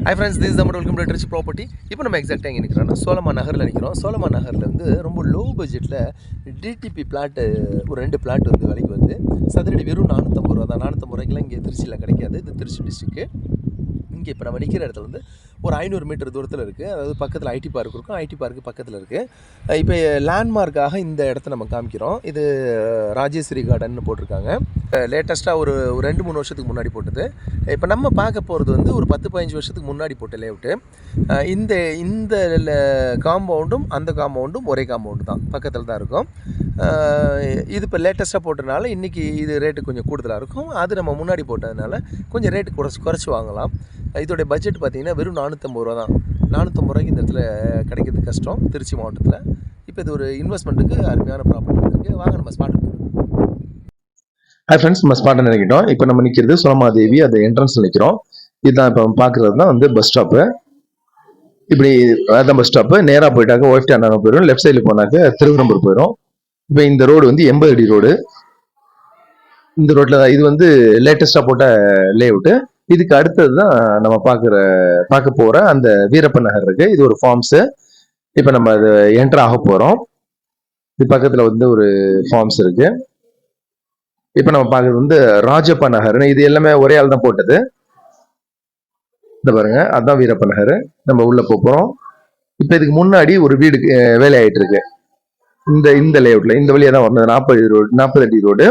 Hi friends, this is Amar. Welcome to Rich Property. இப்போ நம்ம எக்ஸாக்டாக எங்கே நிற்கிறோம்னா சோலமான் நகரில் நிற்கிறோம். சோலமான் நகரில் வந்து ரொம்ப லோ பட்ஜெட்டில் டிடிபி பிளாட்டு ஒரு 2 பிளாட் வந்து விலைக்கு வருது. சதுரடி வெறும் 450 ரூபா தான். 450 ரூபாய்க்குலாம் இங்கே திருச்சியில் கிடைக்காது. இது திருச்சி டிஸ்ட்ரிக்ட்டு. இங்கே இப்போ நம்ம நிற்கிற இடத்துல வந்து ஒரு 500 மீட்டர் தூரத்தில் இருக்குது. அதாவது பக்கத்தில் ஐடி பார்க் இருக்கும். ஐடி பார்க்கு பக்கத்தில் இருக்குது. இப்போ லேண்ட்மார்க்காக இந்த இடத்த நம்ம காமிக்கிறோம். இது ராஜேஸ்வரி கார்டன் போட்டிருக்காங்க. லேட்டஸ்ட்டாக ஒரு 2-3 வருஷத்துக்கு முன்னாடி போட்டது. இப்போ நம்ம பார்க்க போகிறது வந்து ஒரு 10-15 வருஷத்துக்கு முன்னாடி போட்ட லேஅவுட்டு. இந்த காம்பவுண்டும் அந்த காம்பவுண்டும் ஒரே காம்பவுண்டு தான், பக்கத்தில் தான் இருக்கும். இது இப்போ லேட்டஸ்ட்டாக போட்டதுனால இன்றைக்கி இது ரேட்டு கொஞ்சம் கூடுதலாக இருக்கும். அது நம்ம முன்னாடி போட்டதுனால கொஞ்சம் ரேட்டு குறைச்சி வாங்கலாம். இதோடைய பட்ஜெட் பார்த்திங்கன்னா வெறும் 450 ரூபா தான். 450 ரூபாய்க்கு இந்த இடத்துல கிடைக்கிறது கஷ்டம் திருச்சி மாவட்டத்தில். இப்போ இது ஒரு இன்வெஸ்ட்மெண்ட்டுக்கு அருமையான ப்ராப்பர்ட்டி இருக்குது. வாங்க நம்ம ஸ்பாட் போயிடும். ஹாய் ஃப்ரெண்ட்ஸ், நம்ம ஸ்பாட்டை நினைக்கிட்டோம். இப்போ நம்ம நிற்கிறது சோலமாதேவி அது என்ட்ரன்ஸில் நிற்கிறோம். இதுதான் இப்போ பார்க்குறது தான் வந்து பஸ் ஸ்டாப்பு. இப்படி அதான் பஸ் ஸ்டாப்பு. நேராக போயிட்டாக்க OFT அண்ணா போயிடும். லெஃப்ட் சைடில் போனாக்க திருவனம்பூர் போயிடும். இப்போ இந்த ரோடு வந்து 80 அடி ரோடு. இந்த ரோட்டில் தான் இது வந்து லேட்டஸ்ட்டாக போட்ட லேஅவுட்டு. இதுக்கு அடுத்தது தான் நம்ம பார்க்க போகிற அந்த வீரப்பன் நகர் இருக்குது. இது ஒரு ஃபார்ம்ஸு. இப்போ நம்ம அது என்டர் ஆக போகிறோம். இது பக்கத்தில் வந்து ஒரு ஃபார்ம்ஸ் இருக்குது. இப்போ நம்ம பார்க்கறது வந்து ராஜப்ப நகர்னு. இது எல்லாமே ஒரே ஆள் தான் போட்டது. இந்த பாருங்க, அதுதான் வீரப்ப நகர். நம்ம உள்ள போறோம். இப்போ இதுக்கு முன்னாடி ஒரு வீடு வேலை ஆயிட்டு இருக்கு. இந்த லேஅவுட்ல இந்த வழியா தான் வரணும். 40 அடி ரோடு.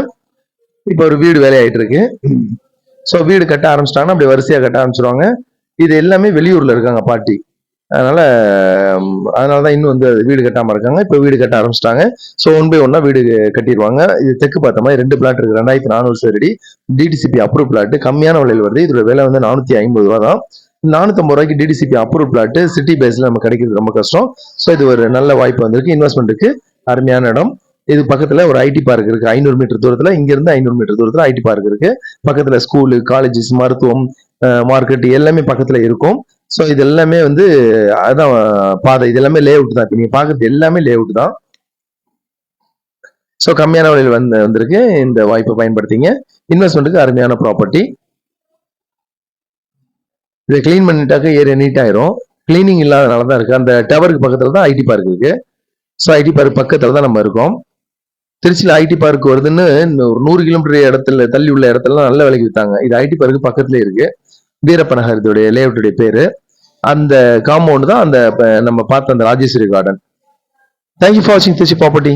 இப்போ ஒரு வீடு வேலை ஆயிட்டு இருக்கு. ஸோ வீடு கட்ட ஆரம்பிச்சிட்டாங்கன்னா அப்படி வரிசையா கட்ட ஆரம்பிச்சிருவாங்க. இது எல்லாமே வெளியூர்ல இருக்காங்க பாட்டி. அதனாலதான் இன்னும் வந்து வீடு கட்டாம இருக்காங்க. இப்ப வீடு கட்ட ஆரம்பிச்சிட்டாங்க. ஸோ 1 by 1 வீடு கட்டிடுவாங்க. இது தெற்கு பார்த்த மாதிரி 2 பிளாட் இருக்கு. 2400 சதுரடி டிடிசிபி அப்ரூவ் பிளாட். கம்மியான விலையில் வருது. இதோட விலை வந்து 450 ரூபா தான். 450 ரூபாய்க்கு டிடிசிபி அப்ரூவ் பிளாட் சிட்டி பேஸ்ல நம்ம கிடைக்கிறது ரொம்ப கஷ்டம். ஸோ இது ஒரு நல்ல வாய்ப்பு வந்திருக்கு. இன்வெஸ்ட்மெண்ட்டுக்கு அருமையான இடம். இது பக்கத்துல ஒரு ஐடி பார்க் இருக்கு. 500 மீட்டர் தூரத்துல, இங்க இருந்து 500 மீட்டர் தூரத்துல ஐடி பார்க் இருக்கு. பக்கத்துல ஸ்கூலு, காலேஜஸ், மருத்துவம், மார்க்கெட் எல்லாமே பக்கத்துல இருக்கும். ஸோ இது எல்லாமே வந்து அதான் பாதை. இது எல்லாமே லேஅவுட் தான். நீங்க பாக்குறது எல்லாமே லேஅவுட் தான். ஸோ கம்மியான விலையில் வந்திருக்கு. இந்த வாய்ப்பை பயன்படுத்திங்க. இன்வெஸ்ட்மெண்ட்டுக்கு அருமையான ப்ராப்பர்ட்டி. இதை கிளீன் பண்ணிட்டாக்க ஏரியா நீட் ஆயிரும். கிளீனிங் இல்லாதனால தான் இருக்கு. அந்த டவருக்கு பக்கத்துல தான் ஐடி பார்க் இருக்கு. ஸோ ஐடி பார்க் பக்கத்துல தான் நம்ம இருக்கோம். திருச்சியில் ஐடி பார்க் வருதுன்னு ஒரு 100 கிலோமீட்டர் இடத்துல தள்ளி உள்ள இடத்துல நல்ல விலைக்கு வித்தாங்க. இது ஐடி பார்க் பக்கத்துல இருக்கு. வீரப்ப நகர் இதோடைய லேஅவுட்டுடைய பேரு. அந்த காம்பவுண்ட் தான் அந்த நம்ம பார்த்த அந்த ராஜேஸ்வரி கார்டன். தேங்க்யூ ஃபார் வாட்சிங் திருச்சி ப்ராப்பர்ட்டி.